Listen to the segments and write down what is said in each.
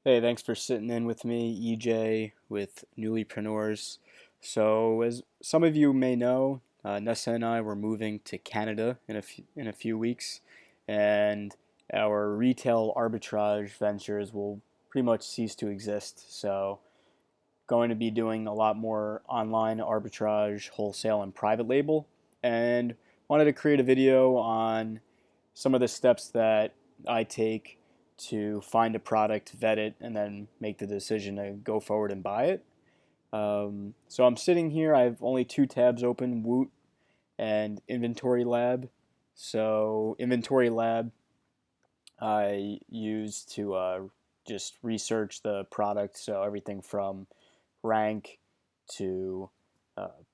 Hey, thanks for sitting in with me, EJ, with Newlypreneurs. So, as some of you may know, Nessa and I were moving to Canada in a few weeks, and our retail arbitrage ventures will pretty much cease to exist. So, going to be doing a lot more online arbitrage, wholesale, and private label, and wanted to create a video on some of the steps that I take to find a product, vet it, and then make the decision to go forward and buy it. So I'm sitting here. I have only two tabs open: Woot and Inventory Lab. So Inventory Lab I use to just research the product. So everything from rank to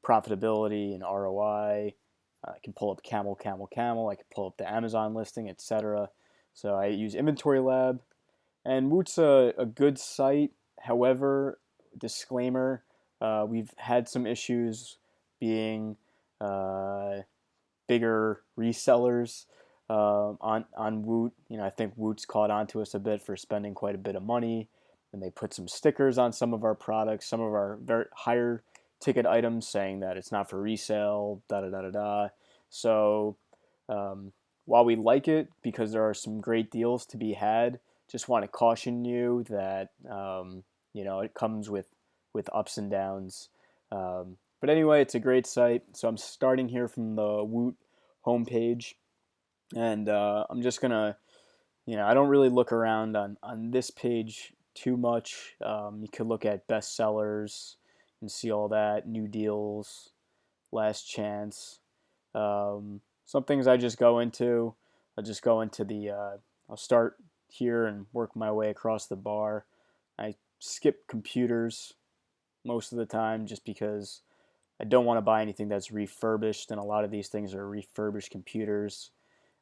profitability and ROI. I can pull up camel, camel, camel. I can pull up the Amazon listing, etc. So I use Inventory Lab, and Woot's a good site. However, disclaimer, we've had some issues being uh, bigger resellers on Woot. I think Woot's caught on to us a bit for spending quite a bit of money, and they put some stickers on some of our products, some of our very higher ticket items, saying that it's not for resale. Da da da da da. So um, while we like it because there are some great deals to be had, just want to caution you that it comes with ups and downs. But anyway, it's a great site. So I'm starting here from the Woot homepage, and I'm just gonna, I don't really look around on this page too much. You could look at bestsellers and see all that, new deals, last chance. Some things I just go into. I'll just go into I'll start here and work my way across the bar. I skip computers most of the time just because I don't want to buy anything that's refurbished, and a lot of these things are refurbished computers.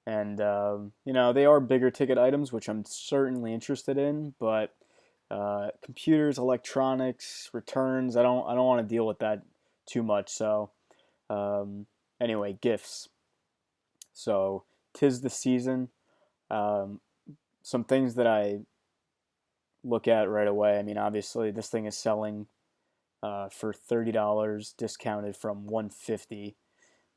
And they are bigger ticket items, which I'm certainly interested in. But computers, electronics, returns, I don't want to deal with that too much. So um, anyway, gifts. So 'tis the season. Um, some things that I look at right away. I mean, obviously, this thing is selling for $30, discounted from 150.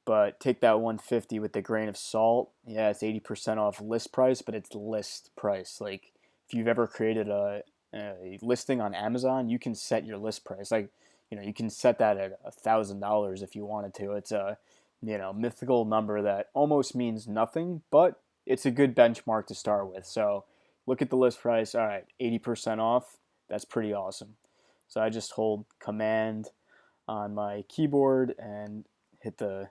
But take that 150 with a grain of salt. Yeah, it's 80% off list price, but it's list price. Like if you've ever created a listing on Amazon, you can set your list price. Like, you can set that at $1,000 if you wanted to. It's a mythical number that almost means nothing, but it's a good benchmark to start with. So look at the list price. All right, 80% off. That's pretty awesome. So I just hold Command on my keyboard and hit the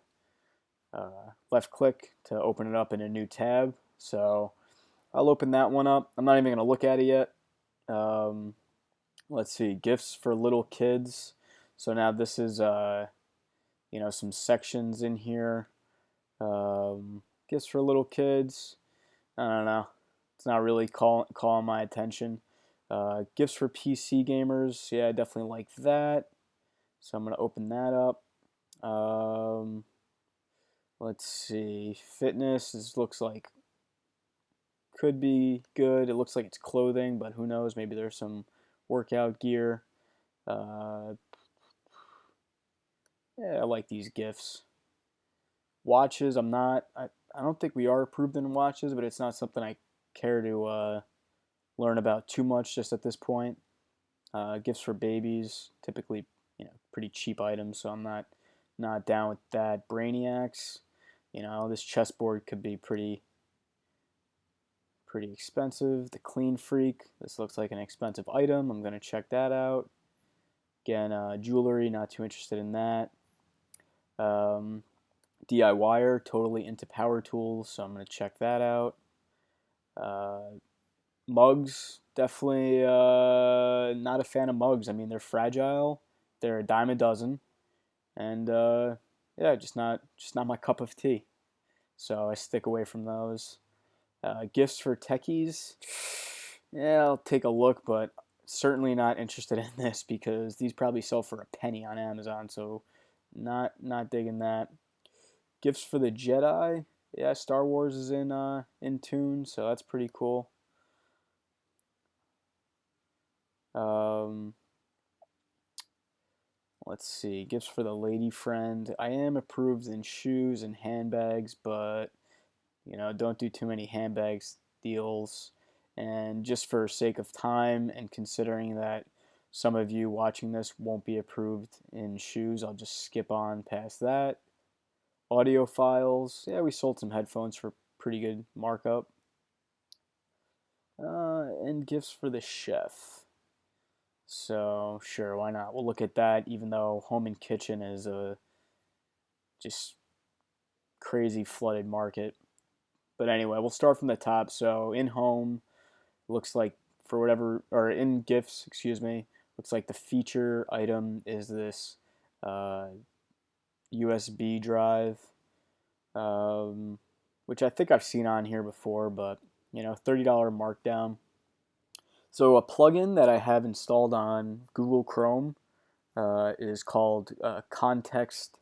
left click to open it up in a new tab. So I'll open that one up. I'm not even going to look at it yet. Um, let's see, gifts for little kids. So now this is some sections in here. Gifts for little kids. I don't know. It's not really calling my attention. Gifts for PC gamers. Yeah, I definitely like that. So I'm gonna open that up. Um, let's see. Fitness looks like could be good. It looks like it's clothing, but who knows? Maybe there's some workout gear. Uh, yeah, I like these gifts. Watches. I'm not. I don't think we are approved in watches, but it's not something I care to learn about too much just at this point. Gifts for babies, typically, pretty cheap items, so I'm not down with that. Brainiacs. This chessboard could be pretty expensive. The Clean Freak. This looks like an expensive item. I'm gonna check that out. Again, jewelry. Not too interested in that. DIYer. Totally into power tools, so I'm gonna check that out. Uh, Mugs, definitely not a fan of mugs. I mean, they're fragile. They're a dime a dozen, and yeah, just not my cup of tea. So I stick away from those. Gifts for techies. Yeah, I'll take a look, but certainly not interested in this because these probably sell for a penny on Amazon. So not digging that. Gifts for the Jedi. Yeah, Star Wars is in tune, so that's pretty cool. Um, let's see, gifts for the lady friend. I am approved in shoes and handbags, but don't do too many handbags deals. And just for sake of time and considering that some of you watching this won't be approved in shoes, I'll just skip on past that. Audio files. Yeah, we sold some headphones for pretty good markup. And gifts for the chef. So sure, why not? We'll look at that, even though home and kitchen is a just crazy flooded market. But anyway, we'll start from the top. So in home, looks like for whatever, or in gifts, excuse me, looks like the feature item is this uh, USB drive, which I think I've seen on here before, but $30 markdown. So a plugin that I have installed on Google Chrome is called Context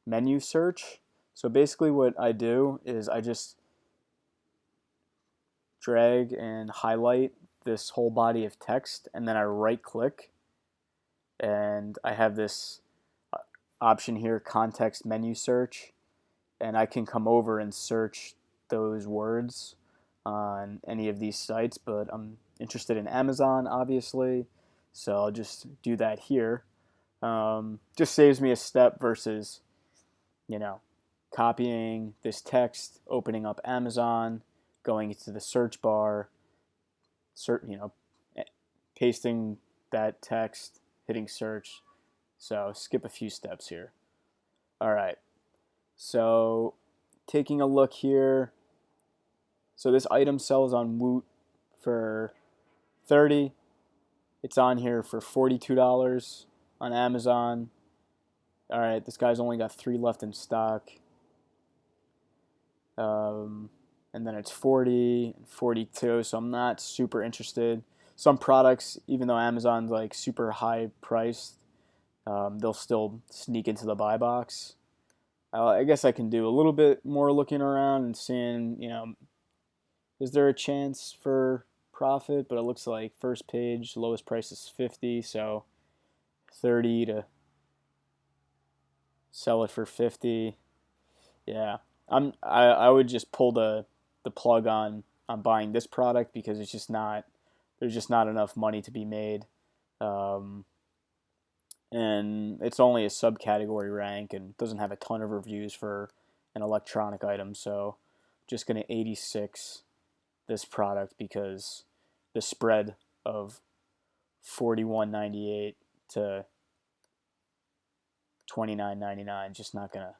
Menu Search. So basically what I do is I just drag and highlight this whole body of text, and then I right click, and I have this option here, Context Menu Search, and I can come over and search those words on any of these sites, but I'm interested in Amazon, obviously, so I'll just do that here. Just saves me a step versus, copying this text, opening up Amazon, going into the search bar, pasting that text, hitting search. So skip a few steps here. All right. So taking a look here. So this item sells on Woot for $30. It's on here for $42 on Amazon. All right, this guy's only got 3 left in stock. And then it's 40 and 42, so I'm not super interested. Some products, even though Amazon's like super high priced, they'll still sneak into the buy box. I guess I can do a little bit more looking around and seeing, is there a chance for profit? But it looks like first page, lowest price is 50, so 30 to sell it for 50. Yeah, I would just pull the plug on buying this product because there's just not enough money to be made, and it's only a subcategory rank and doesn't have a ton of reviews for an electronic item. So just gonna 86 this product because the spread of 41.98 to 29.99 just not gonna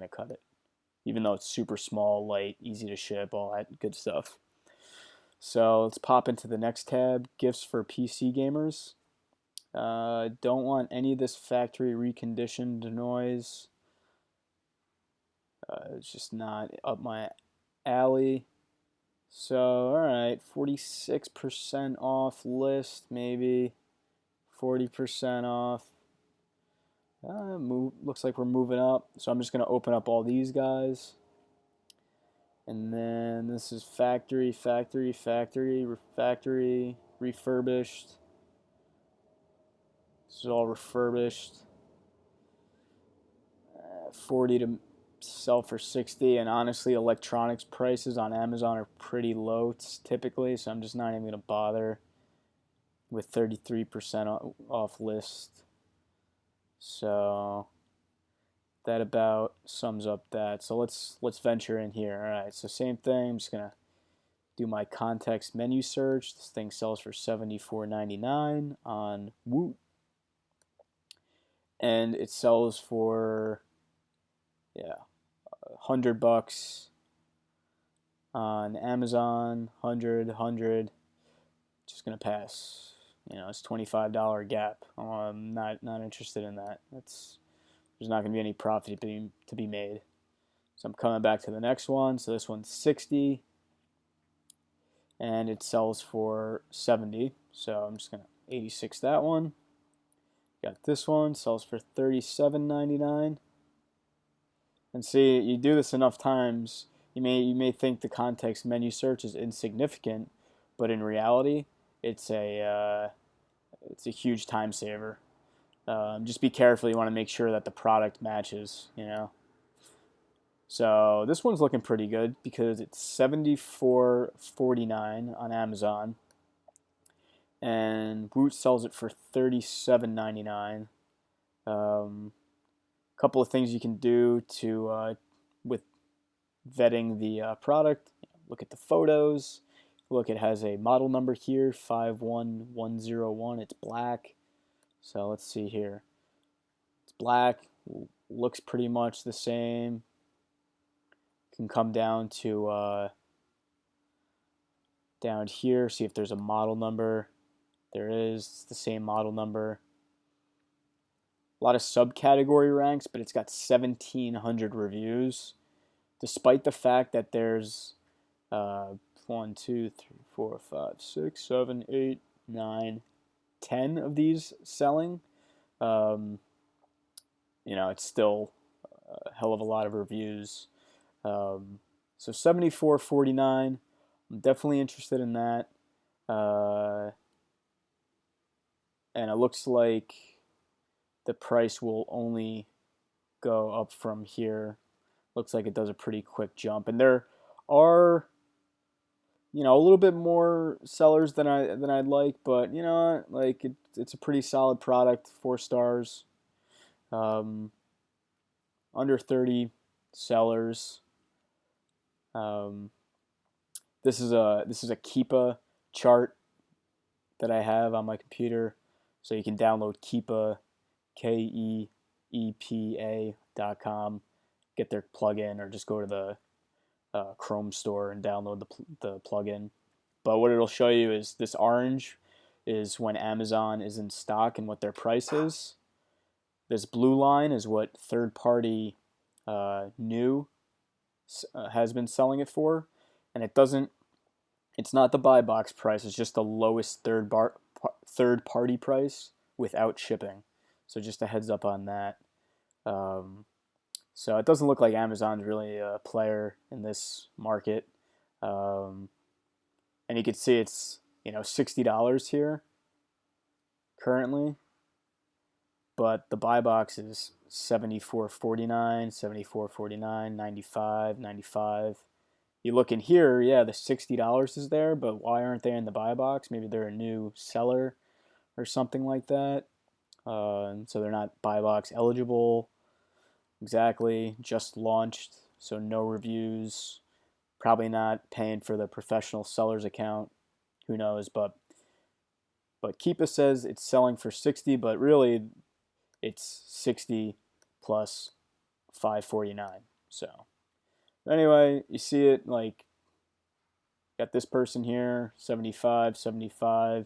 cut it. Even though it's super small, light, easy to ship, all that good stuff. So let's pop into the next tab, gifts for PC gamers. Don't want any of this factory reconditioned noise. It's just not up my alley. So, alright, 46% off list, maybe 40% off. Looks like we're moving up. So I'm just going to open up all these guys. And then this is factory, refurbished. This is all refurbished. 40 to sell for 60. And honestly, electronics prices on Amazon are pretty low typically. So I'm just not even going to bother with 33% off list. So that about sums up that. So let's venture in here. All right, so same thing. I'm just gonna do my context menu search. This thing sells for $74.99 on Woot, and it sells for $100 on Amazon. 100. Just gonna pass. It's $25 gap. I'm not interested in that. There's not going to be any profit to be made. So I'm coming back to the next one. So this one's 60, and it sells for 70. So I'm just going to 86 that one. Got this one, sells for $37.99. And see, you do this enough times, you may think the context menu search is insignificant, but in reality, it's a it's a huge time saver. Just be careful. You want to make sure that the product matches, So this one's looking pretty good because it's $74.49 on Amazon, and Woot sells it for $37.99. Couple of things you can do to with vetting the product. Look at the photos. Look, it has a model number here, 51101. It's black. So let's see here. It's black. Looks pretty much the same. Can come down to down here, see if there's a model number. There is. It's the same model number. A lot of subcategory ranks, but it's got 1,700 reviews, despite the fact that there's 1, 2, 3, 4, 5, 6, 7, 8, 9, 10 of these selling. It's still a hell of a lot of reviews. So $74.49. I'm definitely interested in that. And it looks like the price will only go up from here. Looks like it does a pretty quick jump. And there are, a little bit more sellers than I'd like, but it's a pretty solid product. 4 stars. Under 30 sellers. This is a Keepa chart that I have on my computer, so you can download Keepa, KEEPA.com, get their plugin, or just go to the Chrome store and download the plugin. But what it'll show you is this orange is when Amazon is in stock and what their price is. This blue line is what third-party new has been selling it for, and it's not the buy box price, it's just the lowest third-party price without shipping. So just a heads up on that. So it doesn't look like Amazon's really a player in this market. And you can see it's, $60 here currently. But the buy box is $74.49, $74.49, $95, $95. You look in here, yeah, the $60 is there, but why aren't they in the buy box? Maybe they're a new seller or something like that. So they're not buy box eligible. Exactly, just launched, so no reviews. Probably not paying for the professional seller's account. Who knows? But Keepa says it's selling for $60, but really it's $60 plus $5.49. So anyway, you see it, like, got this person here, 75, 75.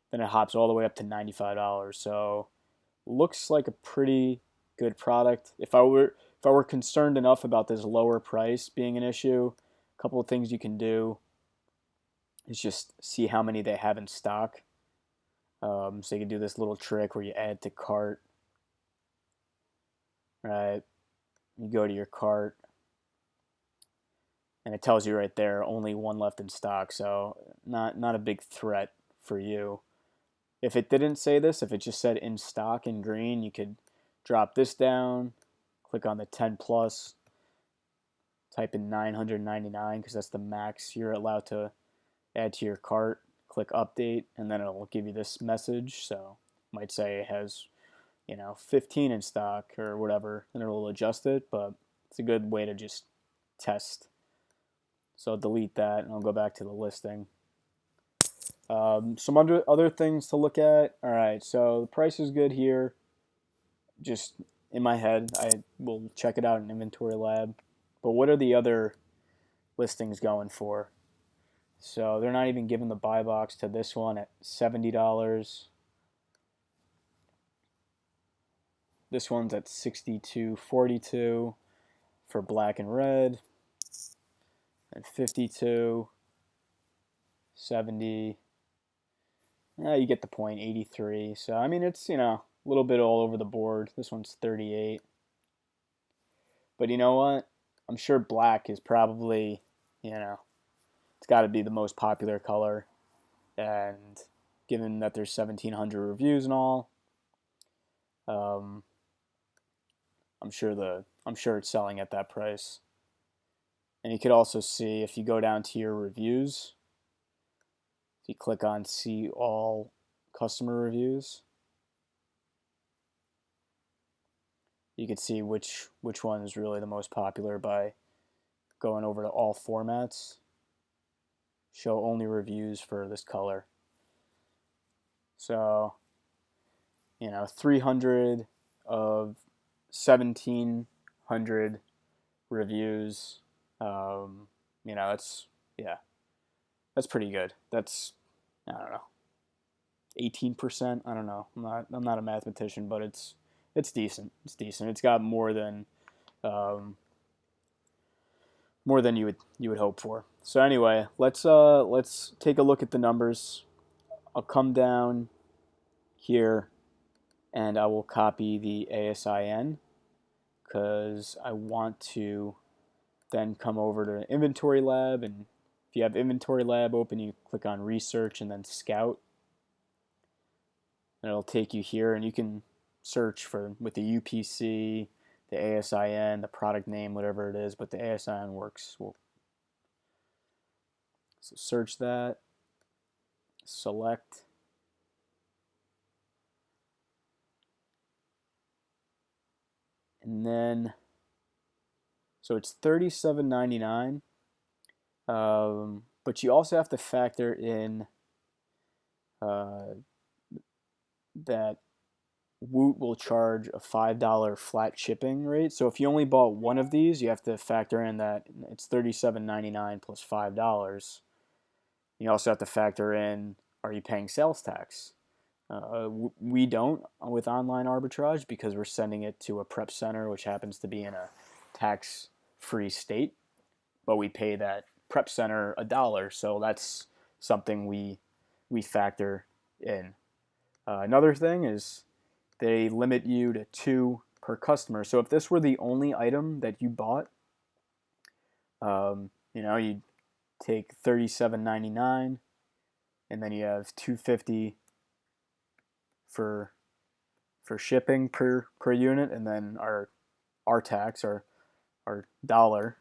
Then it hops all the way up to $95. So looks like a pretty good product. If I were concerned enough about this lower price being an issue, a couple of things you can do is just see how many they have in stock. So you can do this little trick where you add to cart. Right, you go to your cart, and it tells you right there only one left in stock. So not a big threat for you. If it didn't say this, if it just said in stock in green, you could drop this down, click on the 10 plus, type in 999 because that's the max you're allowed to add to your cart. Click update, and then it'll give you this message. So it might say it has 15 in stock or whatever, and it'll adjust it, but it's a good way to just test. So I'll delete that, and I'll go back to the listing. Some other things to look at. All right, so the price is good here. Just in my head, I will check it out in Inventory Lab. But what are the other listings going for? So they're not even giving the buy box to this one at $70. This one's at $62.42 for black and red, and $52, $70. You get the point, $83. So I mean, it's a little bit all over the board. This one's $38. But you know what? I'm sure black is probably it's got to be the most popular color, and given that there's 1,700 reviews and all. I'm sure it's selling at that price. And you could also see if you go down to your reviews, if you click on see all customer reviews, you can see which one is really the most popular by going over to all formats. Show only reviews for this color. So, 300 of 1,700 reviews. That's pretty good. That's, I don't know, 18%. I don't know. I'm not a mathematician, but it's decent. It's decent. It's got more than you would hope for. So anyway, let's take a look at the numbers. I'll come down here and I will copy the ASIN because I want to then come over to Inventory Lab, and if you have Inventory Lab open, you click on Research and then Scout, and it'll take you here, and you can search for with the UPC, the ASIN, the product name, whatever it is, but the ASIN works. So search that, select, and then so it's $37.99, but you also have to factor in that Woot will charge a $5 flat shipping rate. So if you only bought one of these, you have to factor in that it's $37.99 plus $5. You also have to factor in, are you paying sales tax? We don't with Online Arbitrage because we're sending it to a prep center, which happens to be in a tax-free state, but we pay that prep center $1, so that's something we factor in. Another thing is they limit you to 2 per customer. So if this were the only item that you bought, you take $37.99, and then you have $2.50 for shipping per unit, and then our tax, our dollar,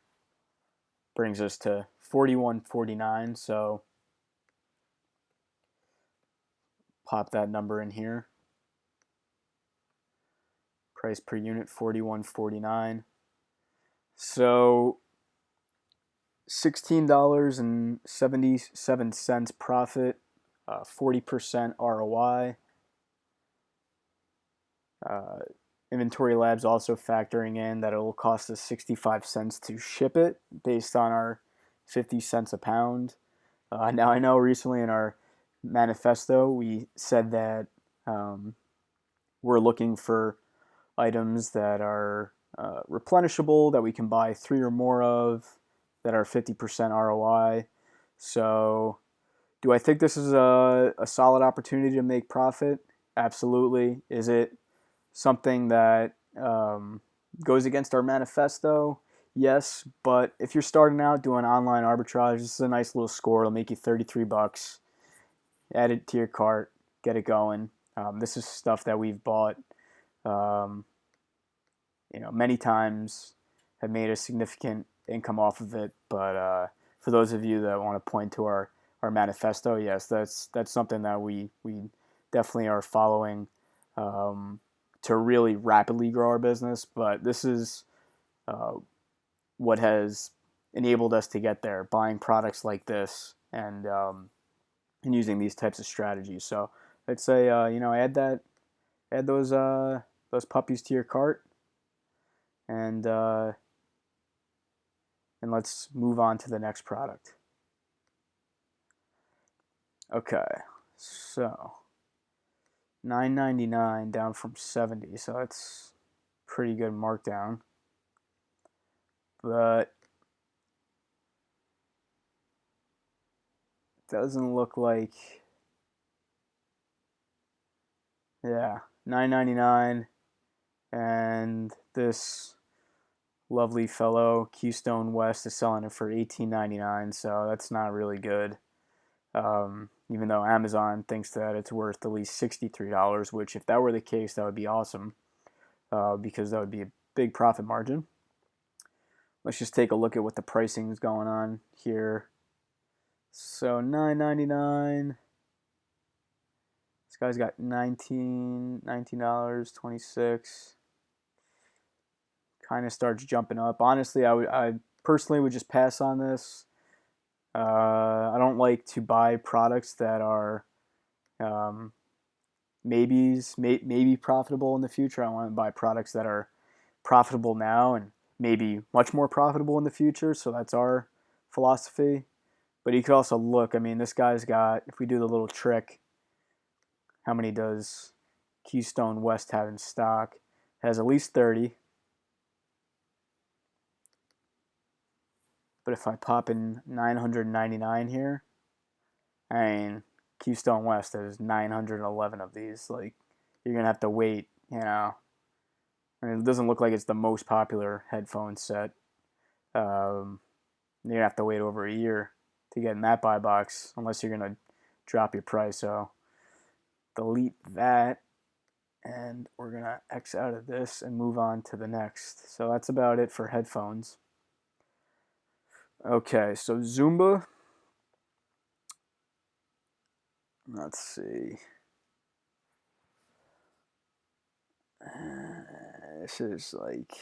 brings us to $41.49. So pop that number in here. Price per unit $41.49. So $16.77 profit, 40% ROI. Inventory Lab's also factoring in that it will cost us 65 cents to ship it based on our 50 cents a pound. Now I know recently in our manifesto we said that we're looking for items that are replenishable, that we can buy 3 or more of, that are 50% ROI. So do I think this is a solid opportunity to make profit? Absolutely. Is it something that goes against our manifesto? Yes, but if you're starting out doing online arbitrage, this is a nice little score. It'll make you $33. Add it to your cart, get it going. This is stuff that we've bought, many times, have made a significant income off of it. But for those of you that want to point to our manifesto, yes, that's something that we definitely are following to really rapidly grow our business. But this is what has enabled us to get there, buying products like this and using these types of strategies. So I'd say add those puppies to your cart, and let's move on to the next product. Okay, so $9.99 down from $70, so that's pretty good markdown. But it doesn't look like, yeah, $9.99, and this lovely fellow Keystone West is selling it for $18.99, so that's not really good. Even though Amazon thinks that it's worth at least $63, which if that were the case, that would be awesome, because that would be a big profit margin. Let's just take a look at what the pricing is going on here. So $9.99. This guy's got $19, 26. Kind of starts jumping up. Honestly, I personally would just pass on this. I don't like to buy products that are maybe profitable in the future. I want to buy products that are profitable now and maybe much more profitable in the future. So that's our philosophy. But you could also look. I mean, this guy's got, if we do the little trick, how many does Keystone West have in stock? It has at least 30. But if I pop in 999 here, I mean, Keystone West has 911 of these. Like, you're going to have to wait, I mean, it doesn't look like it's the most popular headphone set. You're going to have to wait over a year to get in that buy box, unless you're going to drop your price. So, delete that. And we're going to X out of this and move on to the next. So, that's about it for headphones. Okay, so Zumba. Let's see. This is like,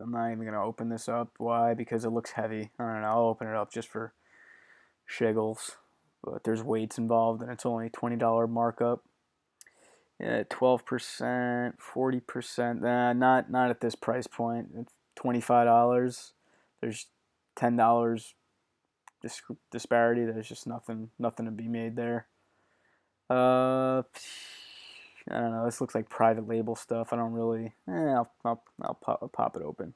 I'm not even going to open this up. Why? Because it looks heavy. I don't know. I'll open it up just for shiggles. But there's weights involved, and it's only $20 markup. Yeah, 12%, 40%. Not at this price point. It's $25. There's $10 disparity. There's just nothing to be made there. I don't know. This looks like private label stuff. I don't really. I'll pop it open.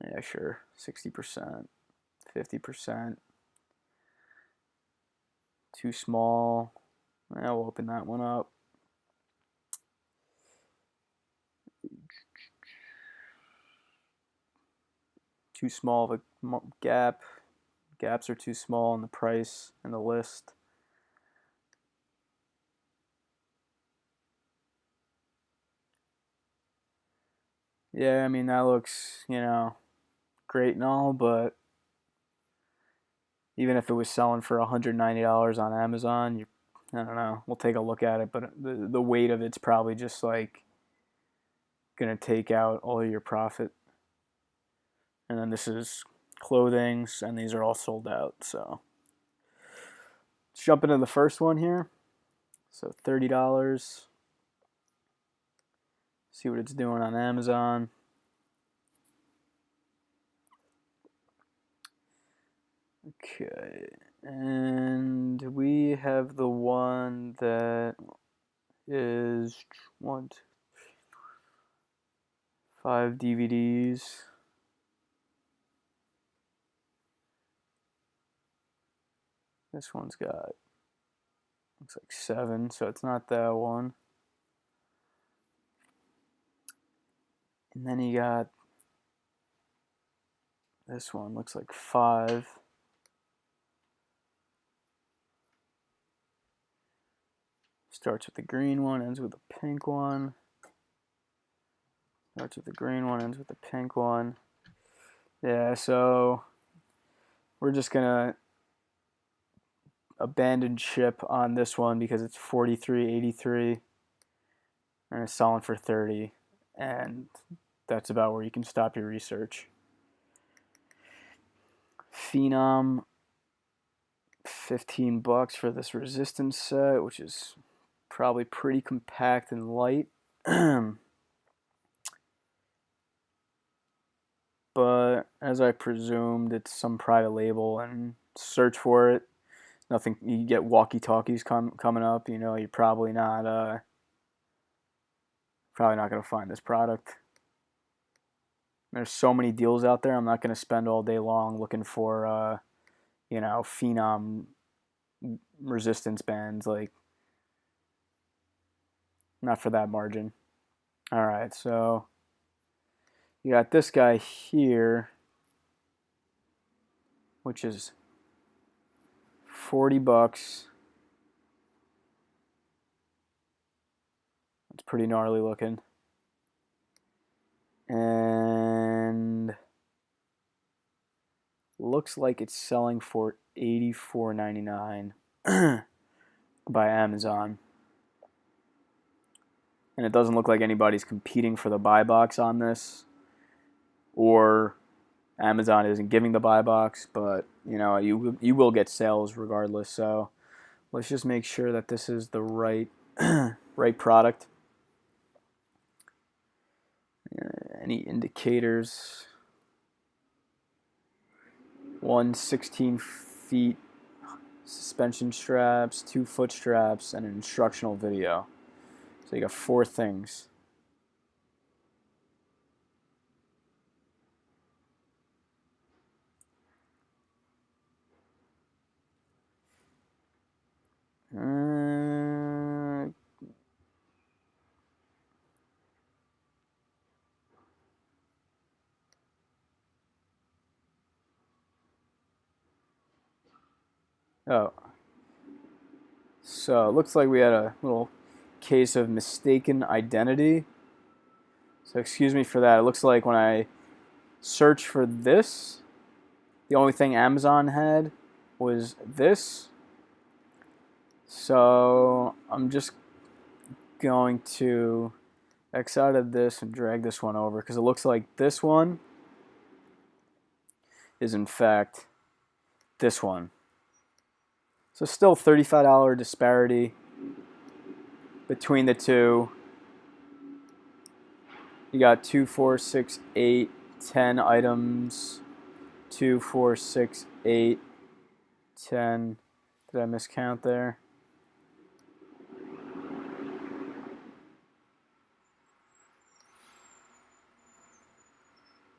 Yeah, sure. 60%, 50%. Too small. Yeah, we'll open that one up. Too small of a gap. Gaps are too small in the price and the list. Yeah, I mean, that looks, great and all, but even if it was selling for $190 on Amazon, I don't know. We'll take a look at it, but the weight of it's probably just like gonna take out all your profit. And then this is clothing, and these are all sold out. So let's jump into the first one here. So $30. See what it's doing on Amazon. Okay, and we have the one that is 5 DVDs. This one's got, looks like 7, so it's not that one. And then you got this one, looks like 5. Starts with the green one, ends with the pink one. Starts with the green one, ends with the pink one. Yeah, so we're just gonna abandon ship on this one because it's $43.83 and it's selling for $30, and that's about where you can stop your research. Phenom, $15 for this resistance set, which is probably pretty compact and light. But as I presumed, it's some private label, and search for it. Nothing. You get walkie-talkies coming up. You're probably not gonna find this product. There's so many deals out there. I'm not gonna spend all day long looking for Phenom resistance bands. Like, not for that margin. All right, so you got this guy here, which is $40. It's pretty gnarly looking. And looks like it's selling for $84.99 by Amazon. And it doesn't look like anybody's competing for the buy box on this, or Amazon isn't giving the buy box, but you will get sales regardless. So let's just make sure that this is the right right product. Any indicators? 116 feet suspension straps, 2 foot straps, and an instructional video. So you got 4 things. Oh, so it looks like we had a little case of mistaken identity. So excuse me for that. It looks like when I searched for this, the only thing Amazon had was this. So I'm just going to X out of this and drag this one over, because it looks like this one is in fact this one. So still $35 disparity between the two. You got 2, 4, 6, 8, 10 items. 2, 4, 6, 8, 10. Did I miscount there?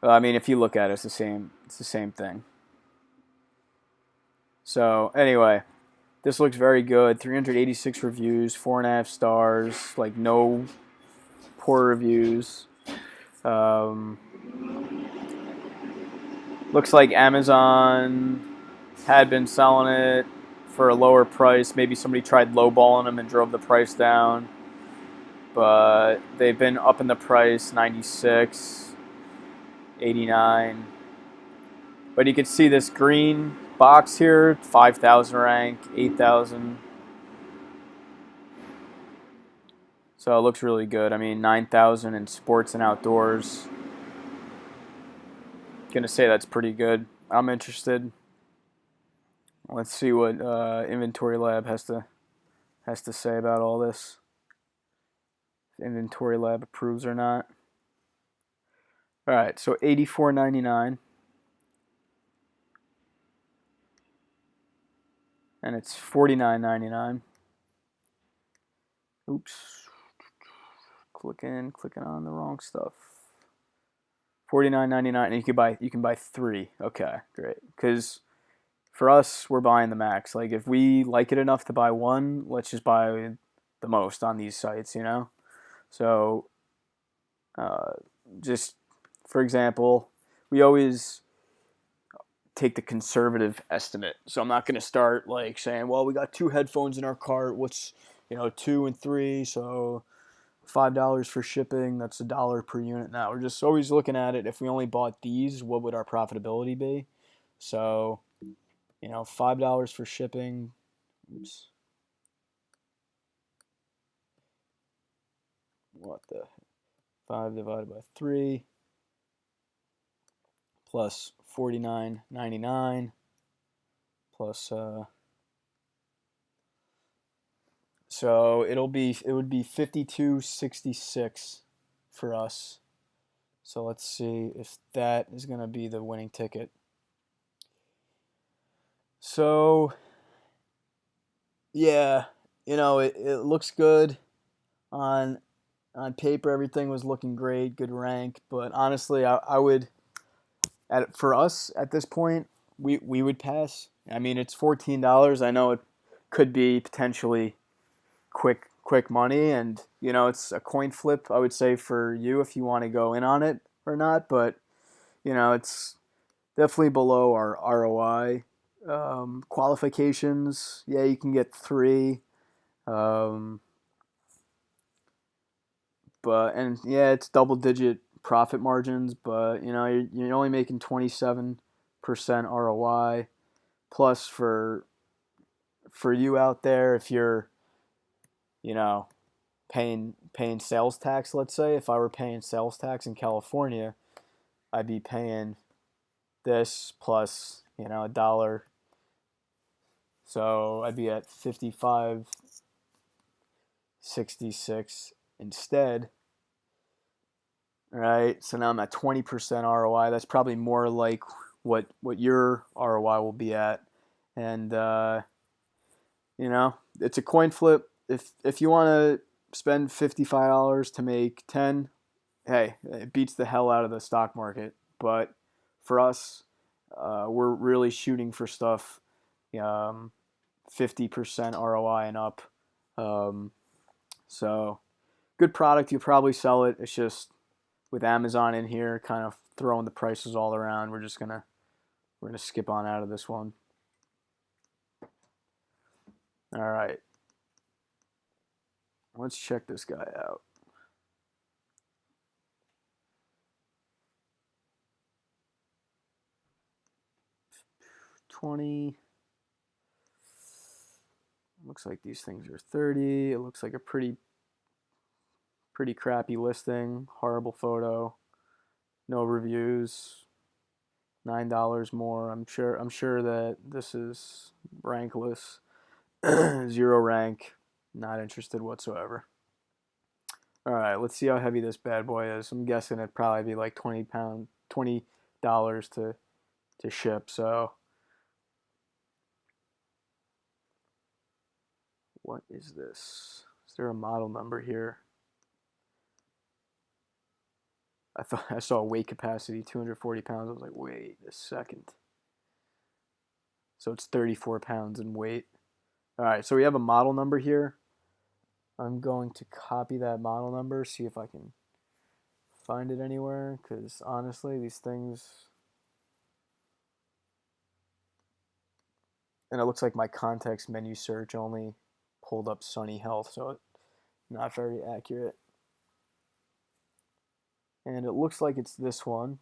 Well, I mean, if you look at it, it's the same thing. So anyway, this looks very good. 386 reviews, 4.5 stars, like no poor reviews. Looks like Amazon had been selling it for a lower price. Maybe somebody tried lowballing them and drove the price down. But they've been up in the price, 96, 89. But you can see this green box here, 5,000 rank, 8,000. So it looks really good. I mean, 9,000 in sports and outdoors. Gonna say that's pretty good. I'm interested. Let's see what Inventory Lab has to say about all this. If Inventory Lab approves or not. All right, so $84.99. And it's $49.99. Oops. Clicking on the wrong stuff. $49.99, and you can buy 3. Okay, great. Because for us, we're buying the max. Like, if we like it enough to buy 1, let's just buy the most on these sites, So, just for example, we always take the conservative estimate. So I'm not going to start like saying, well, we got 2 headphones in our cart. What's 2 and 3, so $5 for shipping. That's $1 per unit. Now we're just always looking at it. If we only bought these, what would our profitability be? So, $5 for shipping. Oops. What the 5 divided by 3 plus $49.99 plus so it would be $52.66 for us. So let's see if that is going to be the winning ticket. So yeah, it looks good on paper. Everything was looking great, good rank, but honestly, I would for us at this point, we would pass. I mean, it's $14. I know it could be potentially quick money, and it's a coin flip, I would say, for you if you want to go in on it or not, but it's definitely below our ROI. Qualifications, yeah, you can get 3. Um, and yeah, it's double digit profit margins, but you're only making 27% ROI. Plus for you out there, if you're you know paying sales tax, let's say if I were paying sales tax in California, I'd be paying this plus a dollar, so I'd be at 55.66 instead. Right, so now I'm at 20% ROI. That's probably more like what your ROI will be at, and it's a coin flip. If you want to spend $55 to make 10, hey, it beats the hell out of the stock market. But for us, we're really shooting for stuff, um, 50% ROI and up. Um, so good product. You probably sell it. It's just with Amazon in here, kind of throwing the prices all around. We're gonna skip on out of this one. All right, let's check this guy out. 20. Looks like these things are 30. It looks like a pretty crappy listing. Horrible photo. No reviews. $9 more. I'm sure that this is rankless. 0 rank. Not interested whatsoever. All right, let's see how heavy this bad boy is. I'm guessing it'd probably be like $20 to ship. So what is this? Is there a model number here? I thought I saw weight capacity 240 pounds. I was like, wait a second. So it's 34 pounds in weight. All right, so we have a model number here. I'm going to copy that model number, see if I can find it anywhere, because honestly, these things. And it looks like my context menu search only pulled up Sunny Health, so it's not very accurate. And it looks like it's this one.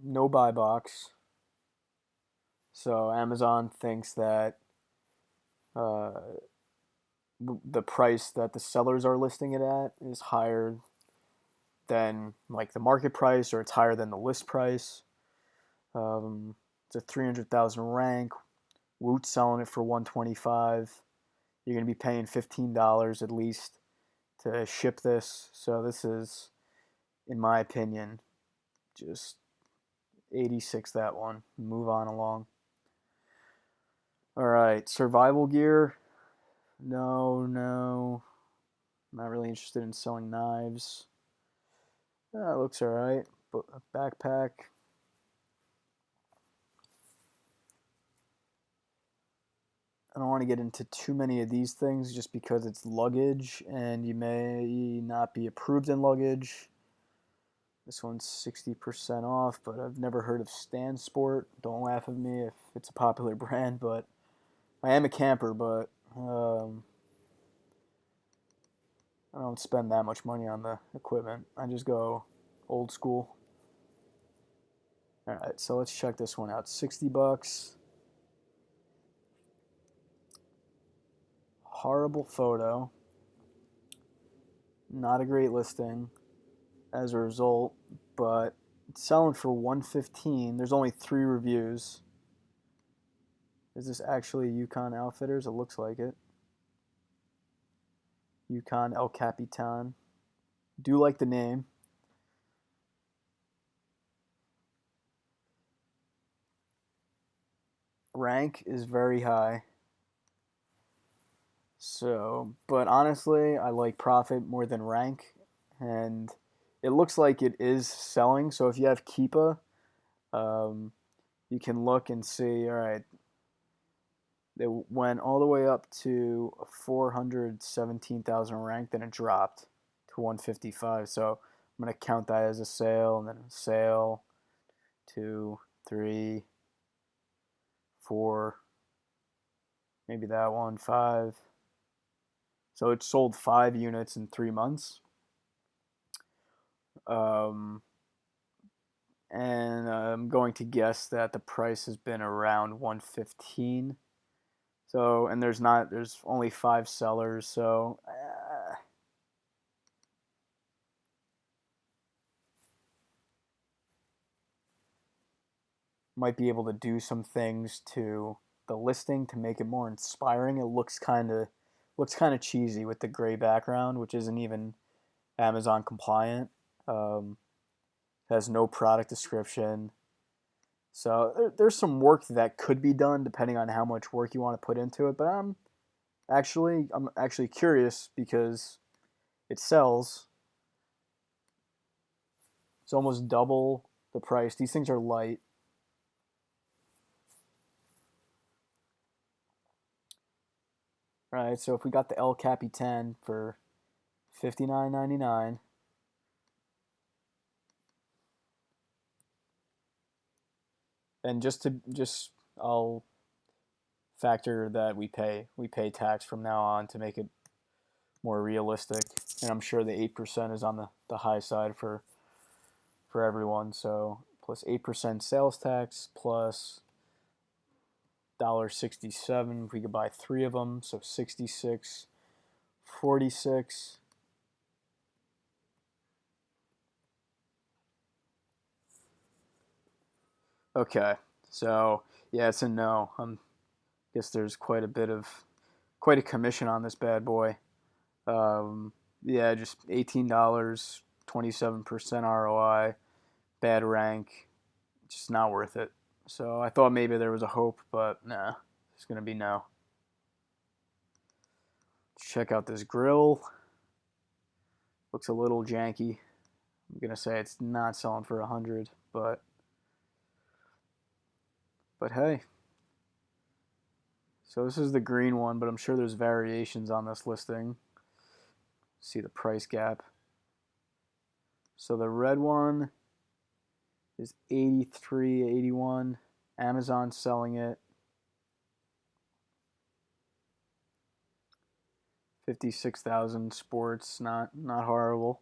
No buy box. So Amazon thinks that uh, the price that the sellers are listing it at is higher than like the market price, or it's higher than the list price. It's a 300,000 rank. Woot selling it for 125. You're going to be paying $15 at least to ship this. So this is, in my opinion, just 86 that one. Move on along. All right, survival gear. No. Not really interested in selling knives. That looks all right. But a backpack. I don't want to get into too many of these things just because it's luggage and you may not be approved in luggage. This one's 60% off, but I've never heard of Stan Sport. Don't laugh at me if it's a popular brand, but I am a camper, but I don't spend that much money on the equipment. I just go old school. All right, so let's check this one out. $60. Horrible photo. Not a great listing as a result, but it's selling for $115. There's only 3 reviews. Is this actually Yukon Outfitters? It looks like it. Yukon El Capitan. Do like the name. Rank is very high. So, but honestly, I like profit more than rank, and it looks like it is selling. So if you have Keepa, you can look and see. All right, it went all the way up to 417,000 rank, then it dropped to 155. So I'm gonna count that as a sale, and then a sale, 2, 3, 4, maybe that one, 5. So it sold 5 units in 3 months. Um, and I'm going to guess that the price has been around 115. So, and there's only 5 sellers, so might be able to do some things to the listing to make it more inspiring. It looks kind of cheesy with the gray background, which isn't even Amazon compliant. Um, has no product description. So there's some work that could be done depending on how much work you want to put into it. But I'm actually curious because it sells. It's almost double the price. These things are light. Right, so if we got the El Capi 10 for $59.99, and I'll factor that we pay tax from now on to make it more realistic, and I'm sure the 8% is on the high side for everyone. So plus 8% sales tax plus $1.67 if we could buy 3 of them, so 66.46. Okay, so yeah, it's a no. Guess there's quite a commission on this bad boy. Yeah, just $18, 27% ROI, bad rank, just not worth it. So I thought maybe there was a hope, but nah, it's gonna be no. Check out this grill. Looks a little janky. I'm gonna say it's not selling for 100, but hey. So this is the green one, but I'm sure there's variations on this listing. See the price gap. So the red one is 83.81. Amazon selling it 56,000. Sports, not horrible,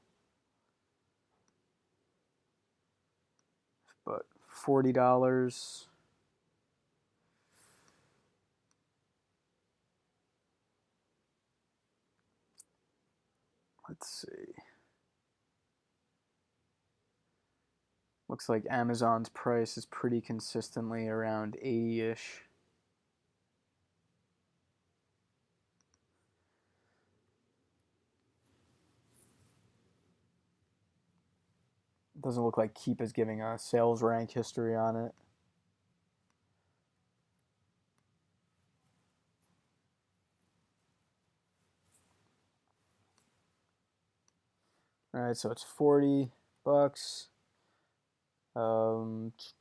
but $40. Let's see. Looks like Amazon's price is pretty consistently around 80-ish. Doesn't look like Keep is giving a sales rank history on it. All right, so it's $40. Um, it's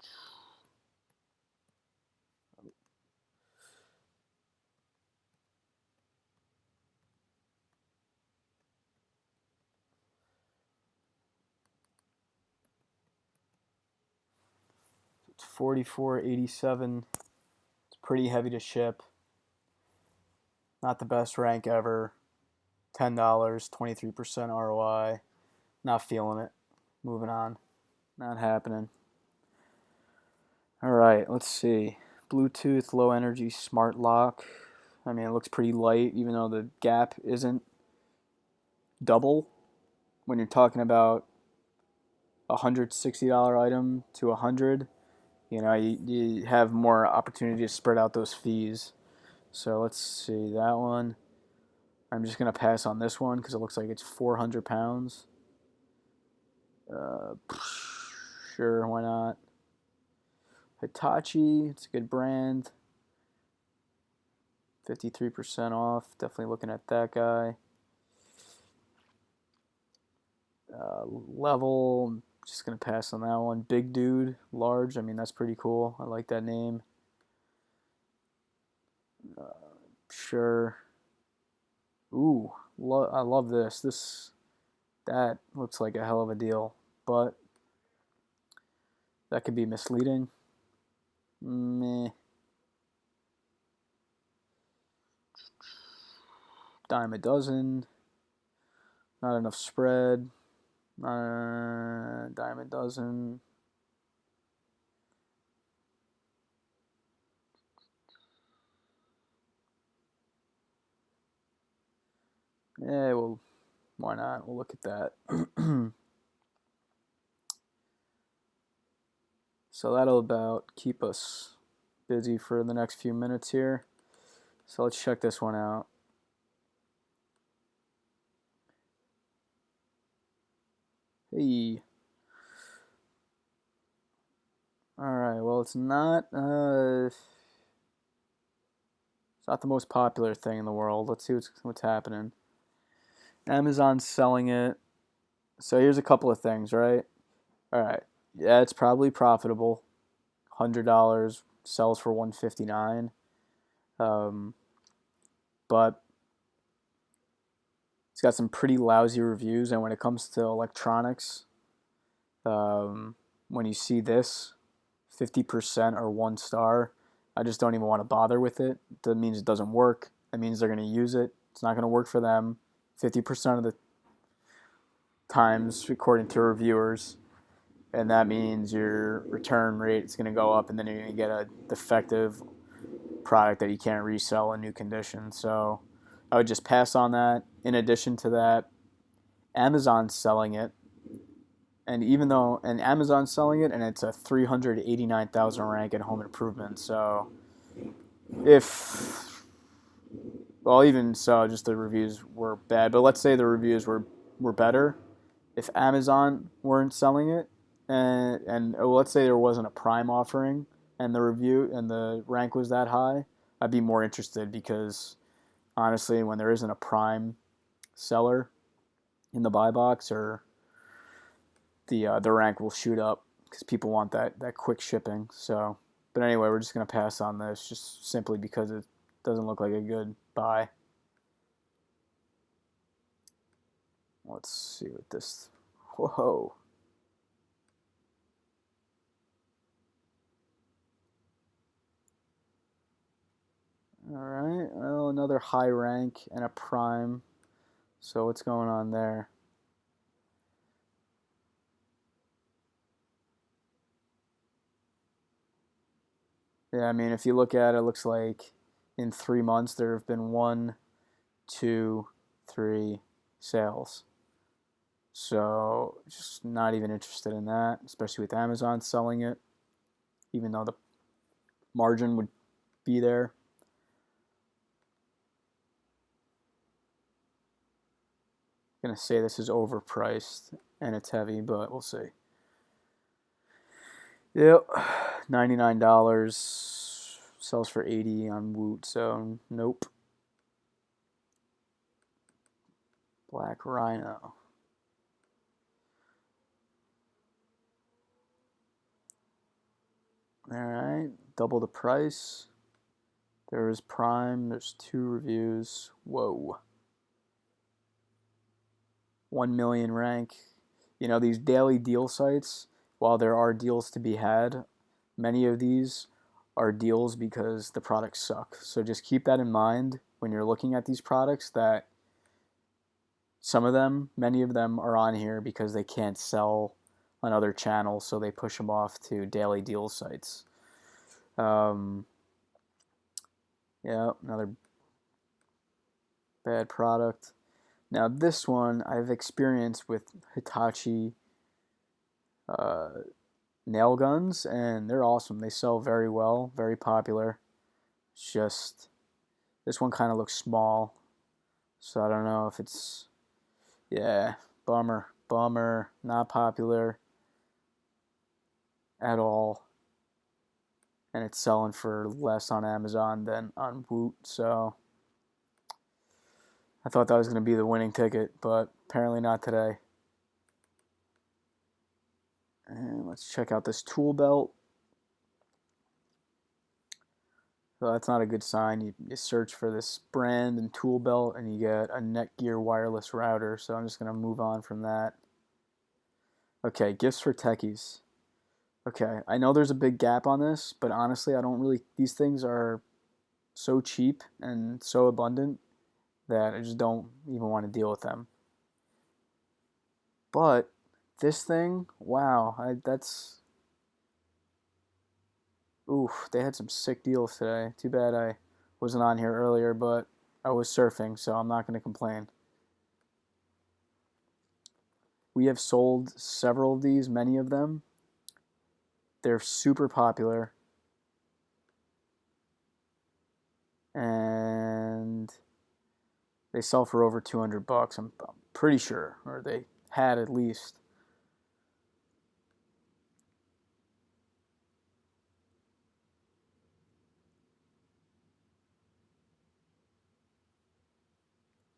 44.87. It's pretty heavy to ship. Not the best rank ever. $10, 23% ROI. Not feeling it. Moving on. Not happening. All right, let's see. Bluetooth low energy smart lock. I mean, it looks pretty light, even though the gap isn't double. When you're talking about a $160 item to 100, you have more opportunity to spread out those fees. So let's see that one. I'm just gonna pass on this one because it looks like it's 400 pounds. Uh, sure, why not? Hitachi, it's a good brand. 53% off. Definitely looking at that guy. Level, just gonna pass on that one. Big dude, large. I mean, that's pretty cool. I like that name. Uh, sure. Ooh, I love this. That looks like a hell of a deal. But That could be misleading. Meh. Dime a dozen. Not enough spread. Dime a dozen. Yeah, well, why not? We'll look at that. So that'll about keep us busy for the next few minutes here. So let's check this one out. Hey. All right. Well, it's not the most popular thing in the world. Let's see what's happening. Amazon's selling it. So here's a couple of things, right? All right. Yeah, it's probably profitable. $100 sells for $159. But it's got some pretty lousy reviews, and when it comes to electronics, when you see this, 50% are 1 star, I just don't even want to bother with it. That means it doesn't work. That means they're going to use it. It's not going to work for them 50% of the times, according to reviewers. And that means your return rate is going to go up, and then you're going to get a defective product that you can't resell in new condition. So I would just pass on that. In addition to that, Amazon's selling it. And Amazon's selling it, and it's a 389,000 rank in home improvement. So even so, just the reviews were bad. But let's say the reviews were better. If Amazon weren't selling it, and let's say there wasn't a Prime offering, and the review and the rank was that high, I'd be more interested, because honestly, when there isn't a Prime seller in the buy box, or the rank will shoot up because people want that quick shipping. So, but anyway, we're just gonna pass on this just simply because it doesn't look like a good buy. Let's see what this. Whoa. All right. Well, another high rank and a Prime. So what's going on there? Yeah, I mean, if you look at it, it looks like in 3 months there have been 1, 2, 3 sales. So just not even interested in that, especially with Amazon selling it, even though the margin would be there. I'm gonna say this is overpriced and it's heavy, but we'll see. Yep, $99 sells for 80 on Woot, so nope. Black Rhino. All right, double the price. There is Prime. There's 2 reviews. Whoa. 1 million rank. You know, these daily deal sites, while there are deals to be had, many of these are deals because the products suck. So just keep that in mind when you're looking at these products, that many of them are on here because they can't sell on other channels, so they push them off to daily deal sites. Yeah, another bad product. Now this one I've experienced with Hitachi nail guns, and they're awesome. They sell very well, very popular. It's just this one kind of looks small, so I don't know if it's, yeah, bummer, not popular at all, and it's selling for less on Amazon than on Woot. So I thought that was going to be the winning ticket, but apparently not today. And let's check out this tool belt. So that's not a good sign. You search for this brand and tool belt, and you get a Netgear wireless router. So I'm just going to move on from that. Okay, gifts for techies. Okay, I know there's a big gap on this, but honestly, I don't really. These things are so cheap and so abundant that I just don't even want to deal with them. But this thing, wow, that's oof. They had some sick deals today. Too bad I wasn't on here earlier, but I was surfing, so I'm not going to complain. We have sold several of these, many of them. They're super popular, and they sell for over 200 bucks. I'm pretty sure, or they had at least.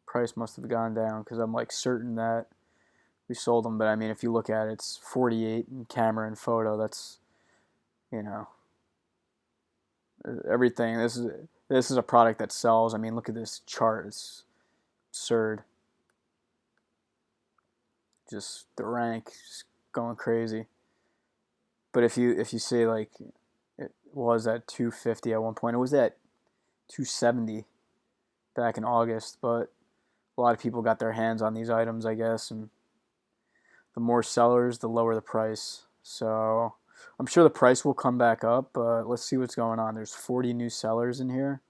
Price must have gone down because I'm like certain that we sold them. But I mean, if you look at it, it's 48 in camera and photo. That's, you know, everything. This is a product that sells. I mean, look at this chart. It's absurd. Just the rank just going crazy. But if you say like it was at 250 at one point, it was at 270 back in August. But a lot of people got their hands on these items, I guess, and the more sellers, the lower the price. So I'm sure the price will come back up, but let's see what's going on. There's 40 new sellers in here.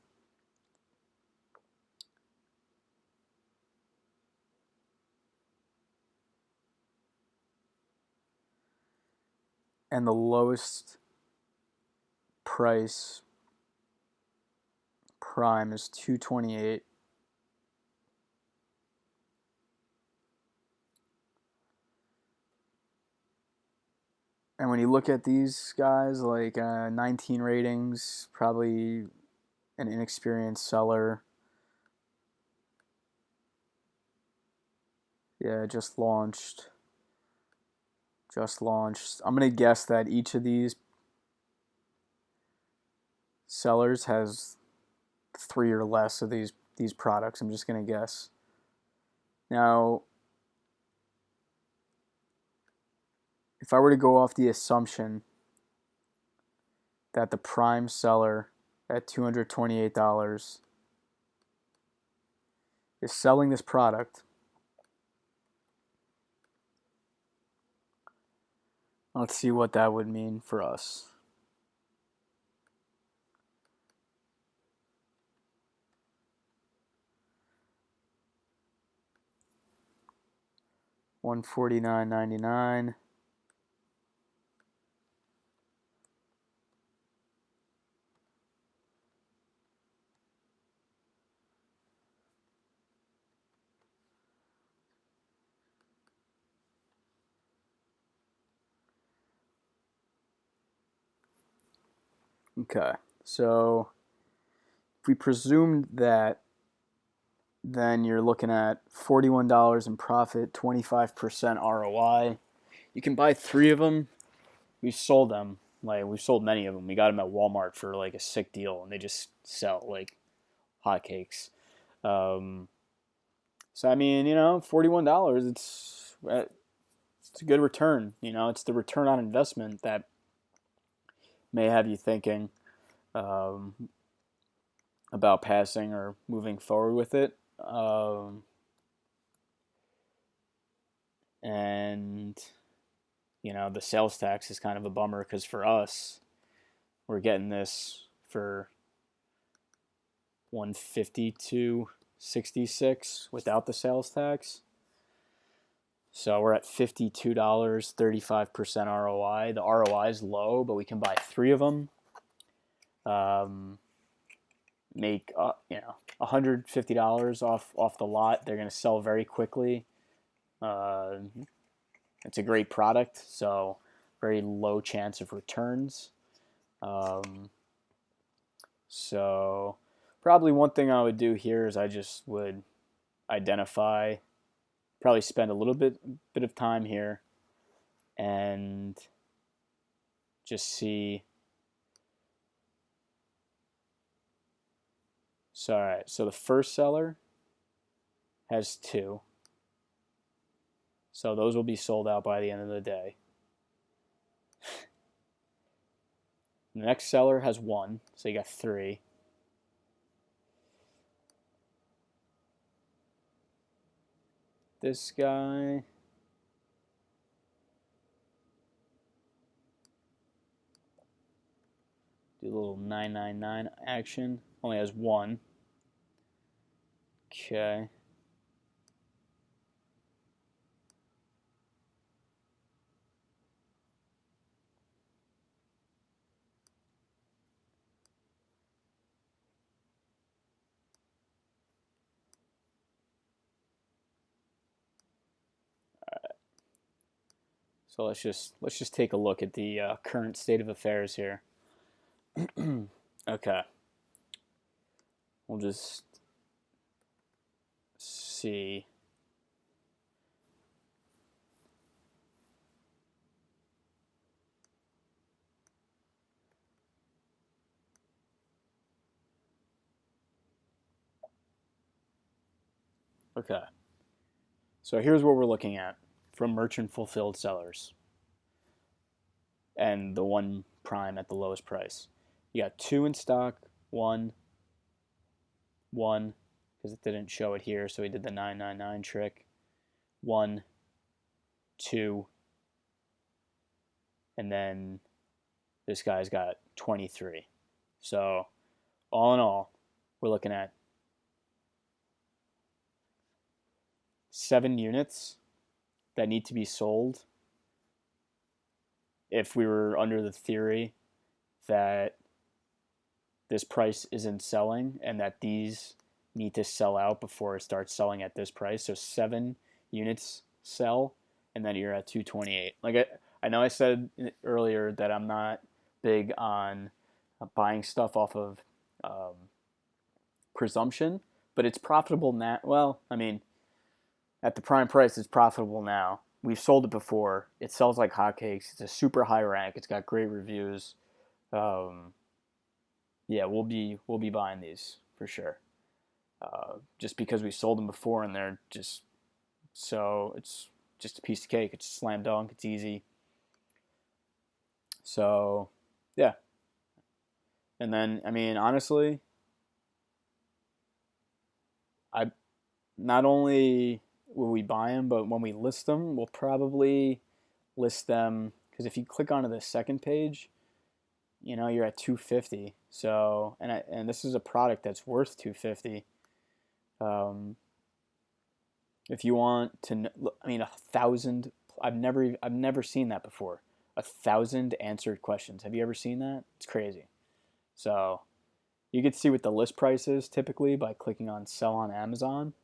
And the lowest price prime is 228. And when you look at these guys, like 19 ratings, probably an inexperienced seller. Yeah, just launched. Just launched. I'm going to guess that each of these sellers has 3 or less of these products. I'm just going to guess. Now, if I were to go off the assumption that the prime seller at $228 is selling this product, let's see what that would mean for us. $149.99. Okay, so if we presumed that, then you're looking at $41 in profit, 25% ROI. You can buy 3 of them. We've sold them. Like, we've sold many of them. We got them at Walmart for like a sick deal, and they just sell like hotcakes. Um, so I mean, $41. It's a good return. It's the return on investment that may have you thinking um, about passing or moving forward with it. And the sales tax is kind of a bummer because for us, we're getting this for 152.66 without the sales tax. So we're at $52, 35% ROI. The ROI is low, but we can buy 3 of them. Make $150 off the lot. They're going to sell very quickly. It's a great product, so very low chance of returns. So probably one thing I would do here is I just would identify, probably spend a little bit of time here and just see. So, all right, so the first seller has 2. So those will be sold out by the end of the day. The next seller has 1, so you got 3. This guy, do a little 999 action, only has 1. Okay. So let's just take a look at the current state of affairs here. Okay. We'll just see. Okay. So here's what we're looking at from merchant fulfilled sellers and the one prime at the lowest price. You got 2 in stock, 1, 1, because it didn't show it here, so we did the 999 trick. 1, 2, and then this guy's got 23. So all in all, we're looking at 7 units that need to be sold if we were under the theory that this price isn't selling and that these need to sell out before it starts selling at this price. So 7 units sell, and then you're at 228. Like I know I said earlier that I'm not big on buying stuff off of presumption, but it's profitable now. Well, I mean, at the prime price, it's profitable now. We've sold it before. It sells like hotcakes. It's a super high rank. It's got great reviews. Yeah, we'll be buying these for sure. Just because we sold them before and they're just so it's just a piece of cake. It's a slam dunk. It's easy. So yeah, and then I mean honestly, I not only will we buy them, but when we list them, we'll probably list them because if you click onto the second page, you know you're at 250. So and this is a product that's worth 250. If you want to, I mean 1,000. I've never seen that before. 1,000 answered questions. Have you ever seen that? It's crazy. So you can see what the list price is typically by clicking on sell on Amazon.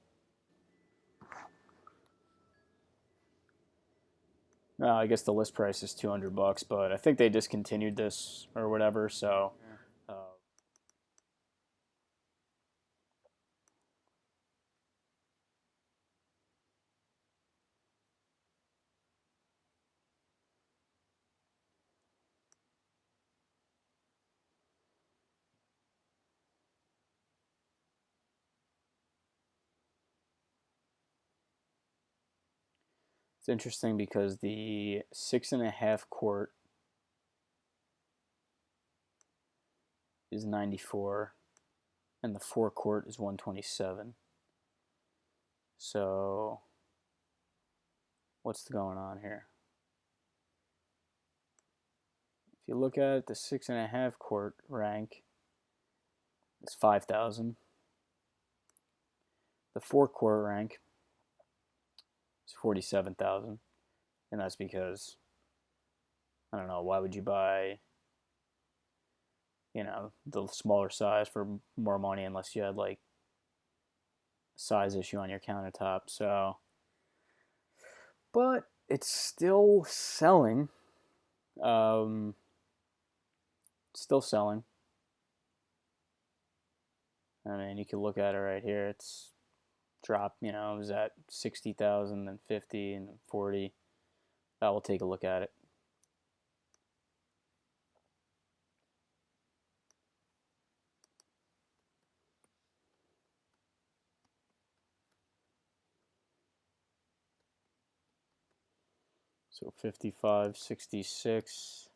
I guess the list price is $200, but I think they discontinued this or whatever. So, it's interesting because the 6.5 quart is 94, and the 4 quart is 127. So, what's going on here? If you look at the 6.5 quart rank, it's 5,000. The 4 quart rank is 47,000, and that's because I don't know, why would you buy the smaller size for more money unless you had like a size issue on your countertop. So, but it's still selling. Still selling. I mean, you can look at it right here. It's dropped. It was at 60,000, then 50, and then 40. I will take a look at it. So 55, 66.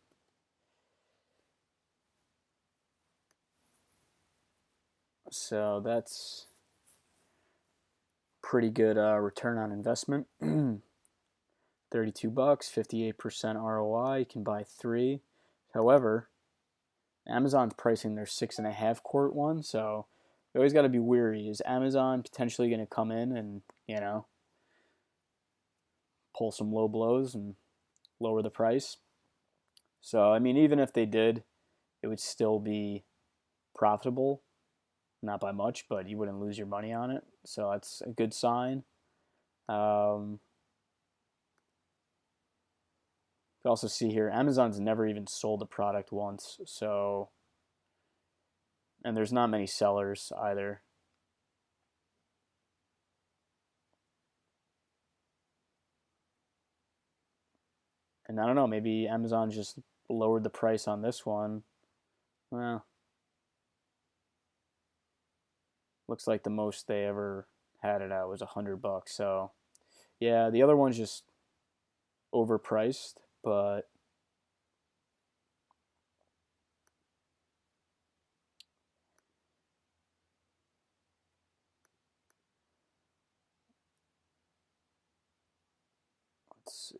So that's pretty good return on investment. 32 bucks, 58% ROI. You can buy 3. However, Amazon's pricing their 6.5 quart one, so you always got to be weary. Is Amazon potentially going to come in and, pull some low blows and lower the price? So, I mean, even if they did, it would still be profitable, not by much, but you wouldn't lose your money on it. So that's a good sign. You can also see here, Amazon's never even sold a product once, so, and there's not many sellers either. And I don't know, maybe Amazon just lowered the price on this one. Well, looks like the most they ever had it at was $100. So yeah, the other one's just overpriced, but let's see.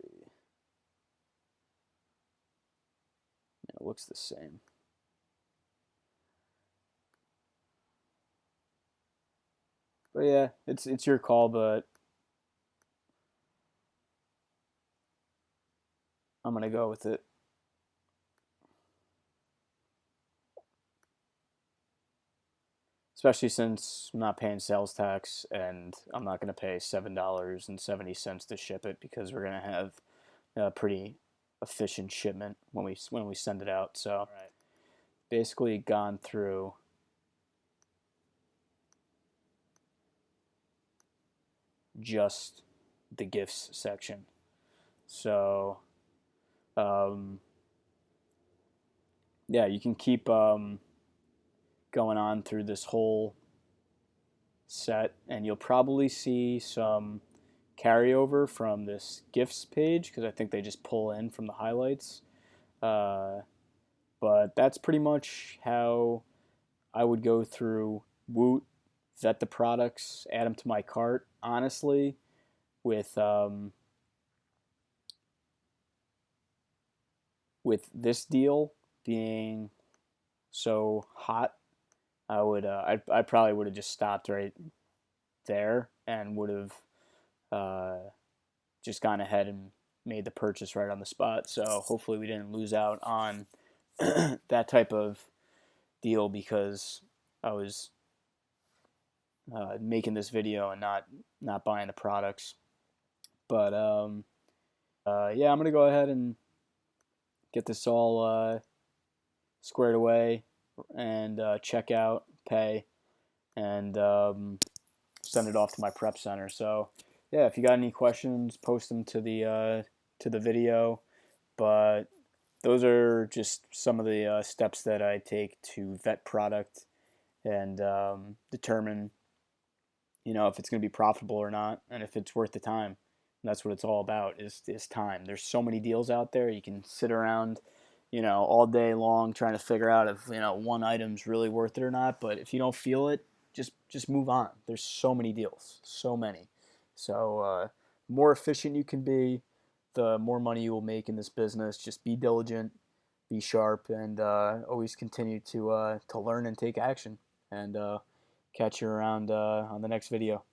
Yeah, it looks the same. But yeah, it's your call, but I'm gonna go with it. Especially since I'm not paying sales tax and I'm not gonna pay $7.70 to ship it because we're gonna have a pretty efficient shipment when we send it out. So right. Basically gone through just the gifts section. So um, yeah, you can keep going on through this whole set, and you'll probably see some carryover from this gifts page because I think they just pull in from the highlights. Uh, but that's pretty much how I would go through Woot, vet the products, add them to my cart. Honestly, with this deal being so hot, I probably would have just stopped right there and would have just gone ahead and made the purchase right on the spot. So hopefully we didn't lose out on that type of deal because I was making this video and not buying the products. But yeah, I'm gonna go ahead and get this all squared away and check out, pay, and send it off to my prep center. So yeah, if you got any questions, post them to the video. But those are just some of the steps that I take to vet product and determine, if it's going to be profitable or not, and if it's worth the time. And that's what it's all about is time. There's so many deals out there. You can sit around, all day long trying to figure out if one item's really worth it or not. But if you don't feel it, just move on. There's so many deals, so many. So more efficient you can be, the more money you will make in this business. Just be diligent, be sharp, and always continue to learn and take action. And catch you around on the next video.